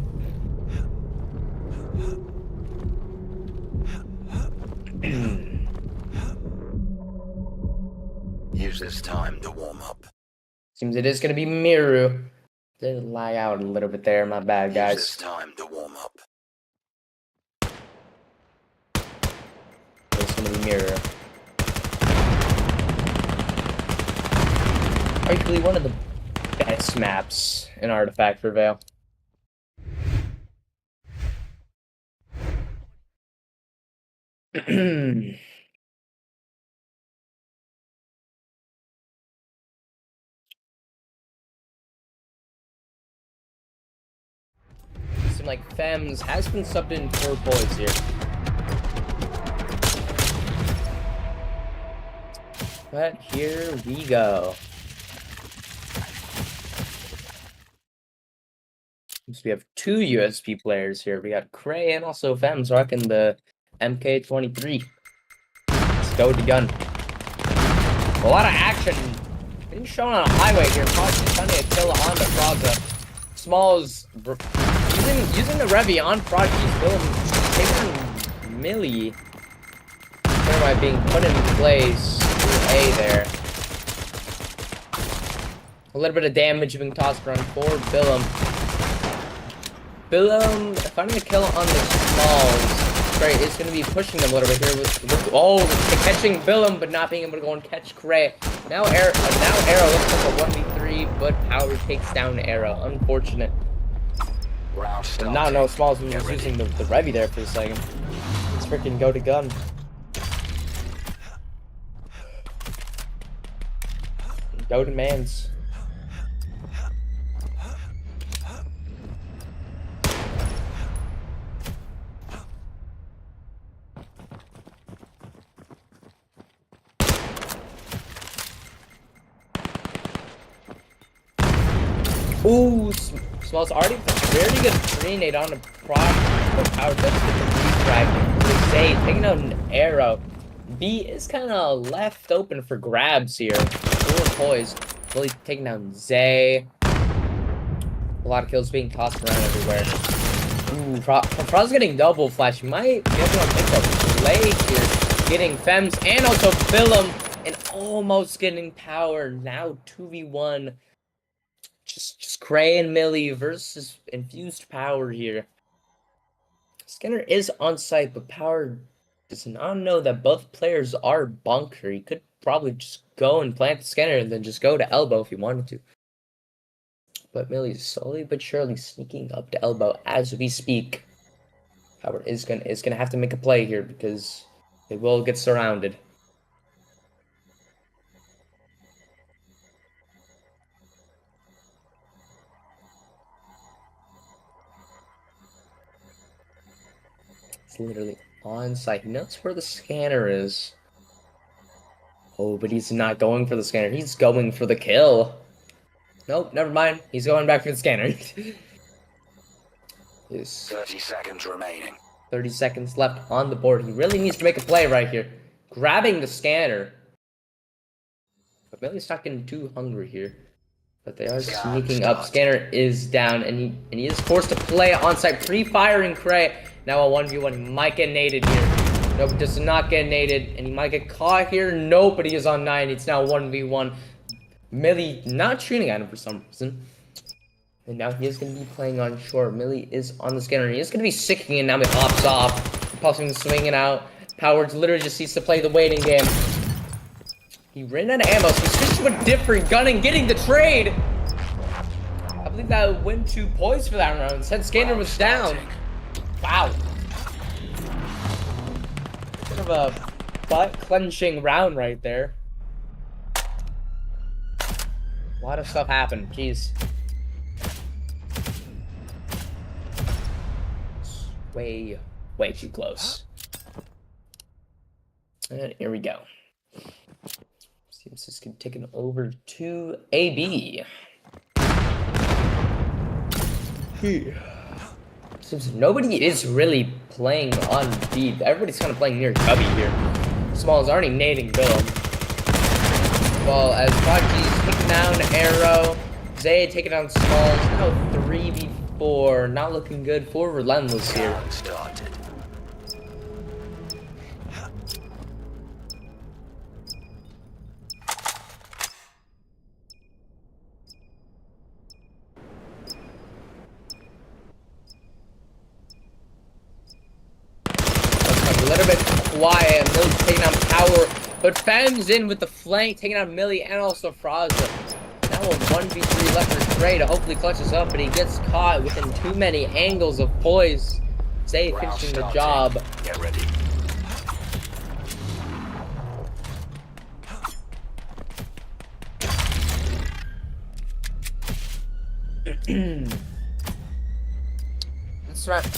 S3: Use this time to warm up.
S2: Seems it is going to be Miru. Did lie out a little bit there, my bad, guys.
S3: Use this time to warm up.
S2: It's going to be Miru. Arguably one of the best maps in Artifact Prevail. Seems like Fems has been subbed in for Poise here. But here we go. So we have 2 USP players here. We got Cray and also Fems rocking the MK23. Let's go with the gun. A lot of action being shown on a highway here. Prodigy trying to kill on the Fraza. Smalls using the Revy on Prodigy's Willem, taking Millie. Thermite being put in place through A there. A little bit of damage being tossed around for Billum. Billum finding a kill on the smalls. Cray is going to be pushing them a little bit here with catching Billum, but not being able to go and catch Cray. Now Arrow looks like a 1v3, but Power takes down Arrow. Unfortunate. Now no Smalls was using the Revy there for a second. Let's freaking go to gun. Go to mans. Ooh, Smalls already very good grenade on the prop, but Power does get the refrag. Zay taking out an Arrow. B is kind of left open for grabs here. For Poise, really taking down Zay. A lot of kills being tossed around everywhere. Ooh, Pro's getting double flash. Might be able to make a play here, getting Fems and also Billum, and almost getting Power. Now 2v1. Just Cray and Millie versus Infused Power here. Skinner is on site, but Power does not know that both players are bunker. He could probably just go and plant the Skinner and then just go to elbow if he wanted to. But Millie's slowly but surely sneaking up to elbow as we speak. Power is gonna have to make a play here because they will get surrounded. Literally on site. He knows where the scanner is. Oh, but he's not going for the scanner. He's going for the kill. Nope, never mind. He's going back for the scanner.
S3: 30 seconds remaining.
S2: 30 seconds left on the board. He really needs to make a play right here. Grabbing the scanner. But Millie's not getting too hungry here. But they are sneaking up. Scanner is down, and he is forced to play on-site, pre-firing Cray. Now a 1v1. He might get naded here. Nope, does not get naded, and he might get caught here. Nope, but he is on 9. It's now 1v1. Millie not shooting at him for some reason. And now he is going to be playing on short. Millie is on the scanner, and he is going to be sicking, and now he hops off. Puffing, swinging out. Power literally just needs to play the waiting game. He ran out of ammo, so he switched to a different gun and getting the trade. I believe that went to Poise for that round. Said Scanner was down. Wow. Bit of a butt-clenching round right there. A lot of stuff happened. Jeez. It's way too close. And here we go. Seems this could take it over to AB. Seems nobody is really playing on B. Everybody's kind of playing near Cubby here. Small is already nading Bill. Well, as Prodigy's taking down Arrow, Zay taking down Smalls. Now 3v4. Not looking good for Relentless here. A little bit quiet. Millie's taking on Power, but Fem's in with the flank, taking out Millie and also Fraza. Now a 1v3 left for Trey to hopefully clutch us up, but he gets caught within too many angles of Poise. Zay finishing the job.
S3: Get ready.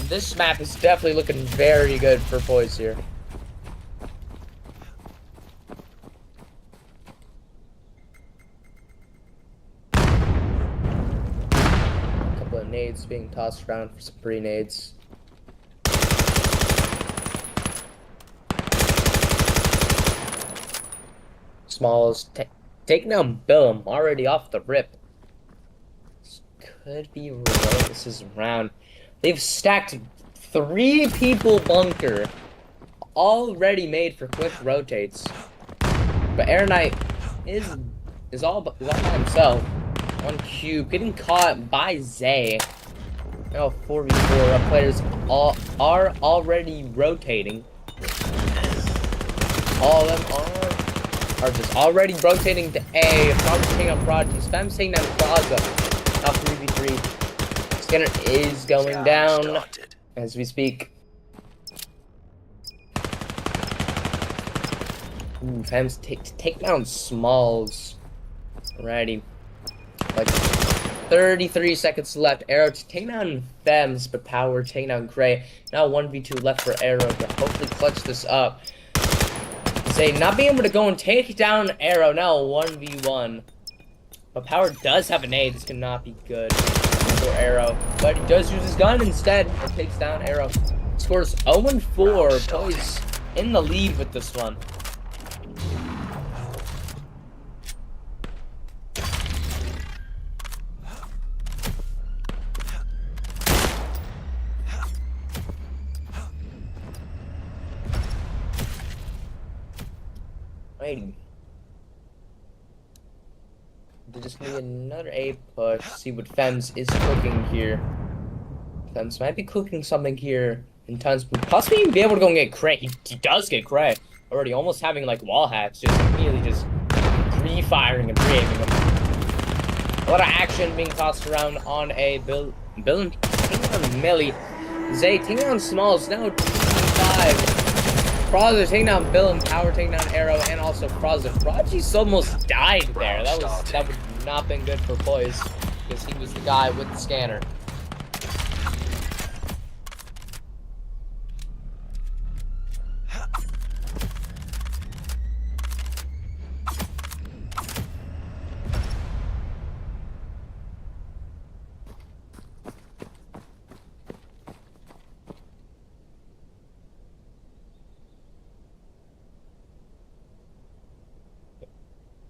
S2: This map is definitely looking very good for Poise here. A couple of nades being tossed around for some pre-nades. Smalls taking down Bill. Already off the rip. This could be Relentless's round. They've stacked 3 people bunker. already made for quick rotates. But Air Knight is all by himself. One cube, getting caught by Zay. Now 4v4 players are already rotating. All of them are just already rotating to A. Frog's taking out Prodigy. Spam's taking down Plaza. Now 3v3. Scanner is going down as we speak. Ooh, Fem's take down Smalls. Alrighty. Like 33 seconds left. Arrow to take down Fems, but Power taking down Gray. Now 1v2 left for Arrow to hopefully clutch this up. Zay not being able to go and take down Arrow. Now 1v1. But Power does have an A. This cannot be good for Arrow. But he does use his gun instead and takes down Arrow. Scores 0-4. Poise in the lead with this one. There's just gonna be another A push. See what Fems is cooking here. Fems might be cooking something here in tons, but possibly even be able to go and get Cray. He does get Cray already, almost having like wall hacks, just immediately just re-firing and re-aiming them. A lot of action being tossed around on A. Bill taking on Millie. Zay taking on Smalls. Now 2v5. Frozer taking down Bill and Power taking down Arrow and also Frozer. Prodigy's almost died there. That would not been good for Poise because he was the guy with the scanner.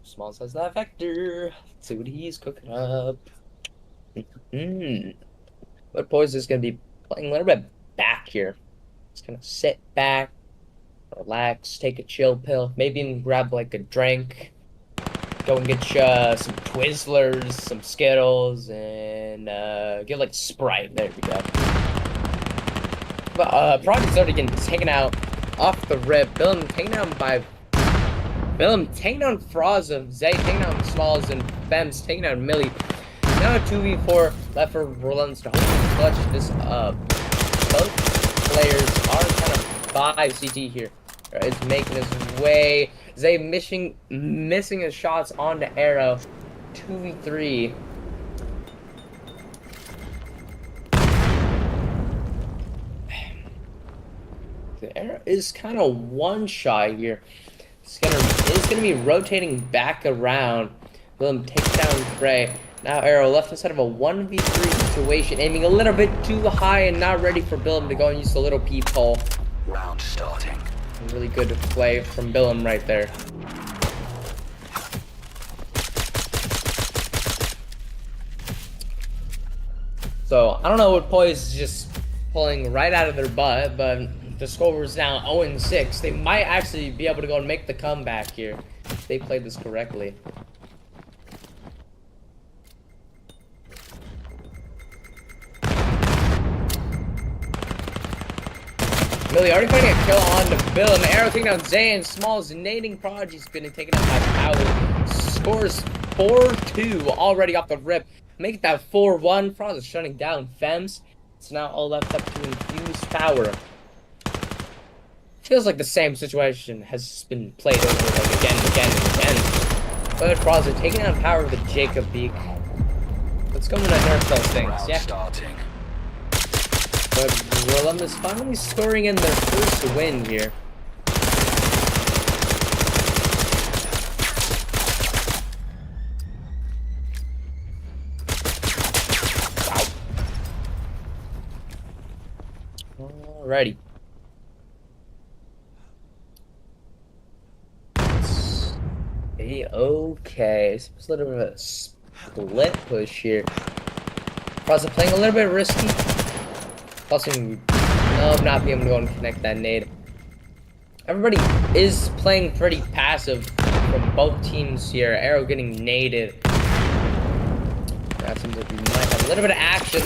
S2: Smalls has that vector. Let's see what he's cooking up. But Poise is going to be playing a little bit back here. Just going to sit back, relax, take a chill pill, maybe even grab like a drink. Go and get some Twizzlers, some Skittles, and get like Sprite. There we go. But Prodigy's already getting taken out off the rip. Bill taken down by Willem taking down Froza, Zay taking down Smalls, and Fems taking down Millie. Now a 2v4 left for Relentless to hopefully clutch this up. Both players are kind of by CT here. It's making his way. Zay missing his shots onto Arrow. 2v3. The Arrow is kind of one shy here. Is gonna be rotating back around. Willem takes down Gray. Now Arrow left inside of a 1v3 situation, aiming a little bit too high and not ready for Willem to go and use the little peephole.
S3: Round starting.
S2: Really good play from Willem right there. So I don't know what Poise is just pulling right out of their butt, but the score is now 0-6. They might actually be able to go and make the comeback here if they play this correctly. Millie already finding a kill on to Bill, and the Arrow taking down Zay and Smalls. Nading Prodigy's been taken out by Power. Scores 4-2 already off the rip. Make that 4-1. Frost is shutting down Fems. It's now all left up to infuse Power. Feels like the same situation has been played over like again and again. But Frost is taking down Power with a Jacob Beak. Let's go and nerf those things. Yeah.
S3: Starting.
S2: But Willem is finally scoring in their first win here. Alrighty. Okay, so it's a little bit of a split push here. Frost playing a little bit risky. Plus, not being able to go and connect that nade. Everybody is playing pretty passive from both teams here. Arrow getting naded. That seems like we might have a little bit of action.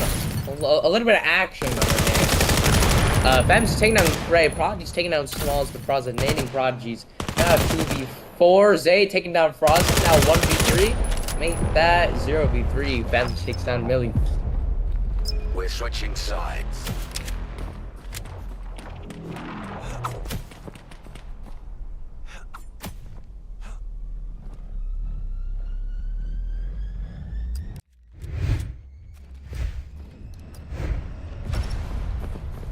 S2: A little bit of action on our hands. Fem's taking down Gray. Prodigy's taking down Smalls, but Frost nading Prodigies. Now 2v4. Zay taking down Frost. Now 1v3. Make that 0v3. Fem takes down Millie.
S3: We're switching sides.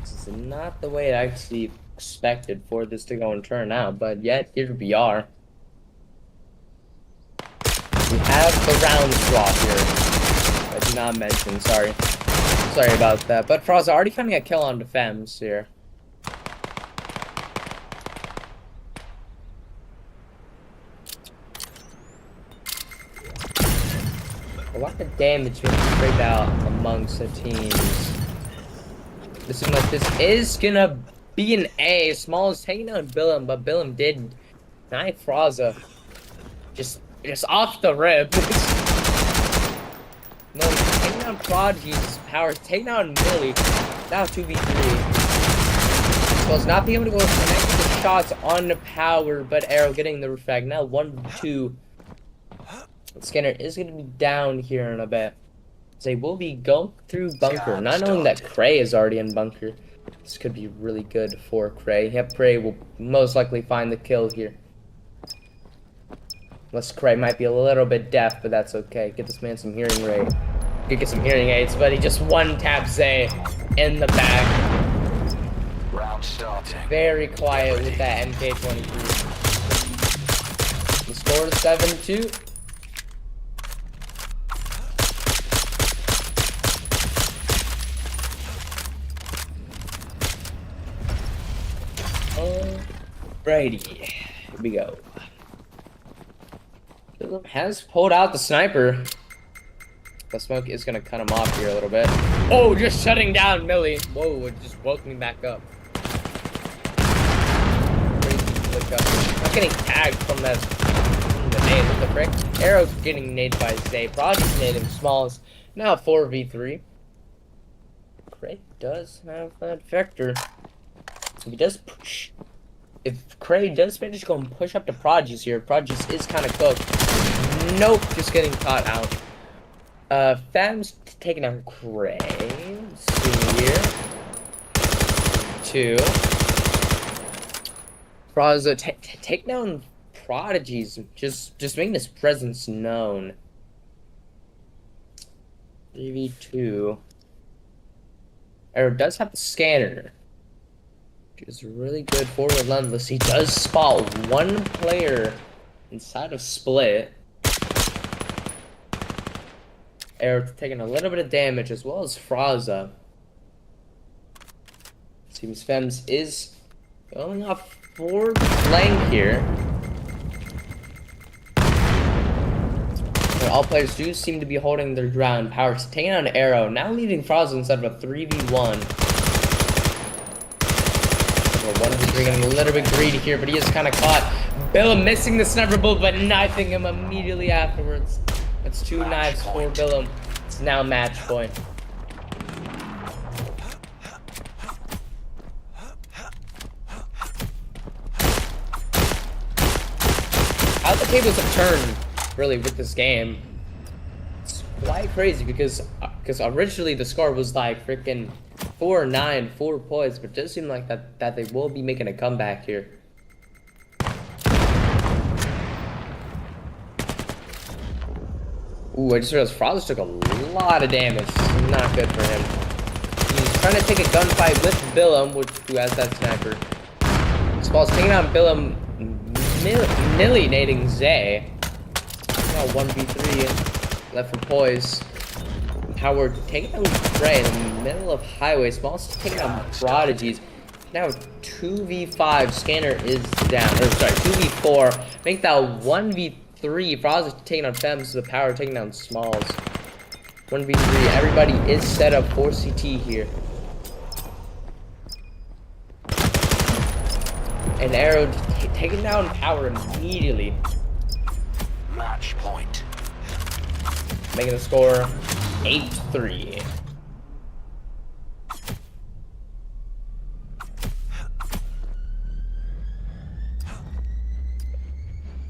S2: This is not the way I actually expected for this to go and turn out, but yet here we are. We have the round draw here. I did not mention, sorry. Sorry about that. But Frost already finding a kill on the Fems here. A lot of damage being spread out amongst the teams. This seems like this is gonna be an A. Small is taking down Billum, but Billum did knife Fraza. Just off the rip. No, he's taking down Prodigy's powers, taking down Millie. Now 2v3. Small's not being able to go connect the shots on the power, but Arrow getting the refrag. Now 1v2. Scanner is going to be down here in a bit. They will be going through bunker, not knowing that Cray is already in bunker. This could be really good for Cray. Yep, Cray will most likely find the kill here. Unless Cray might be a little bit deaf, but that's okay. Get this man some hearing aid. Could get some hearing aids, but he just one-taps Zay in the back.
S3: Round starting.
S2: Very quiet with that MK23. The score is 7-2. Alrighty, here we go. Philip has pulled out the sniper. The smoke is gonna cut him off here a little bit. Oh, just shutting down Millie. Whoa, it just woke me back up. Not getting tagged from that. The nade. What the frick? Arrow's getting naded by Zay. Prodigy's nading Smalls. Now 4v3. Cray does have that vector. If he does push. If Cray does manage to go and push up to Prodigy's here, Prodigy's is kind of cooked. Nope, just getting caught out. Fem's taking down Cray. Let's see here. 2. Fraza take down Prodigies. Just making his presence known. 3v2. Arrow does have the scanner. Which is really good for Relentless. He does spot one player inside of Split. Arrow taking a little bit of damage as well as Fraza. Seems Fems is going off for flank here. But all players do seem to be holding their ground. Power's taking on Arrow, now leaving Fraza instead of a 3v1. 1v3 getting a little bit greedy here, but he is kind of caught. Billum missing the sniper bullet, but knifing him immediately afterwards. That's 2 knives for Billum. It's now match point. How the tables have turned, really, with this game. It's quite crazy because originally the score was like freaking 4-9, 4 points, but it does seem like that they will be making a comeback here. Ooh, I just realized Frost took a lot of damage. Not good for him. He's trying to take a gunfight with Billum, who has that sniper. Small's taking out Billum, Millie nading Zay. Now 1v3 left for Poise. Howard taking out Cray in the middle of highway. Small's taking out Prodigies. Now 2v5. Scanner is down. Or sorry, 2v4. Make that 1v3. Frost is taking on Fems. The power taking down Smalls. 1v3. Everybody is set up for CT here. and Arrow just taking down Power immediately,
S3: Match point.
S2: making the score 8-3.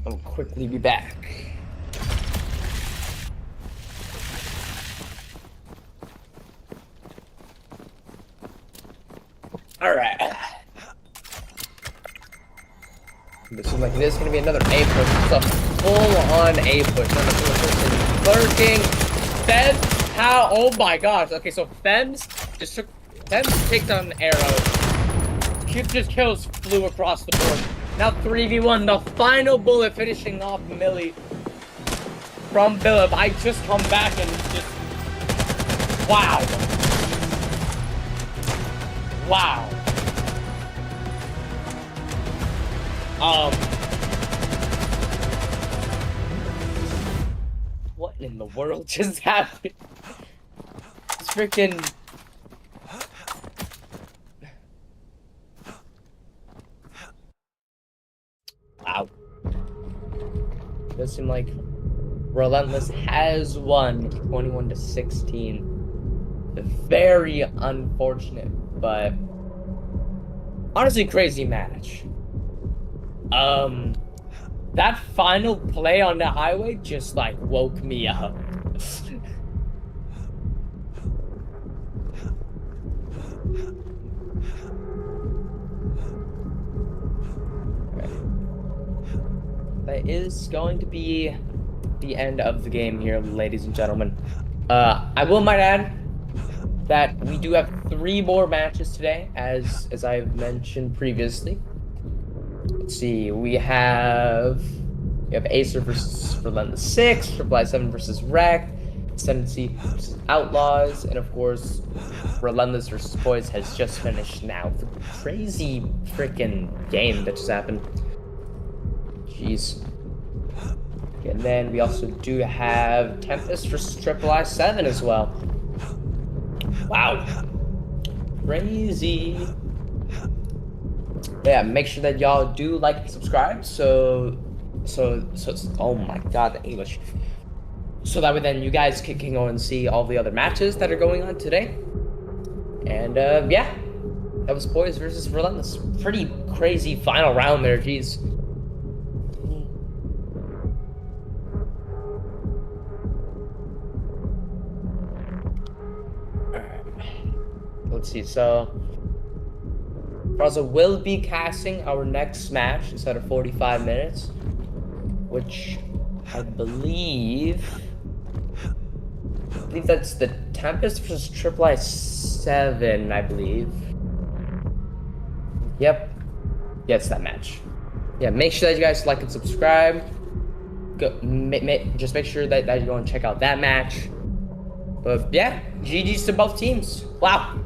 S2: I'll quickly be back. All right. This is like this is gonna be another A push. It's a full-on A push. Lurking. Fems, how? Oh my gosh. Okay, so Fems takes on Arrow. Just kills flew across the board. Now 3v1, the final bullet finishing off Millie from Philip. I just come back and just wow. Wow. What in the world just happened? It's freaking. Wow. Does seem like Relentless has won 21-16. Very unfortunate, but honestly crazy match. That final play on the highway just like woke me up. That is going to be the end of the game here, ladies and gentlemen. I might add that we do have 3 more matches today, as I've mentioned previously. Let's see, we have Acer versus Relentless 6, Triple 7 versus Wreck, Ascendancy versus Outlaws, and of course, Relentless versus Poise has just finished now. The crazy freaking game that just happened. Jeez. And then we also do have Tempest versus Triple 7 as well. Wow. Crazy. Yeah, make sure that y'all do like and subscribe. So oh my god, the English. So that way then you guys can go and see all the other matches that are going on today. And yeah, that was Poise versus Relentless. Pretty crazy final round there, jeez. Let's see, so Raza will be casting our next match instead of 45 minutes, which I believe that's the Tempest versus Triple 7, I believe. Yep. Yeah, it's that match. Yeah, make sure that you guys like and subscribe. Just make sure that you go and check out that match. But yeah, GG's to both teams. Wow.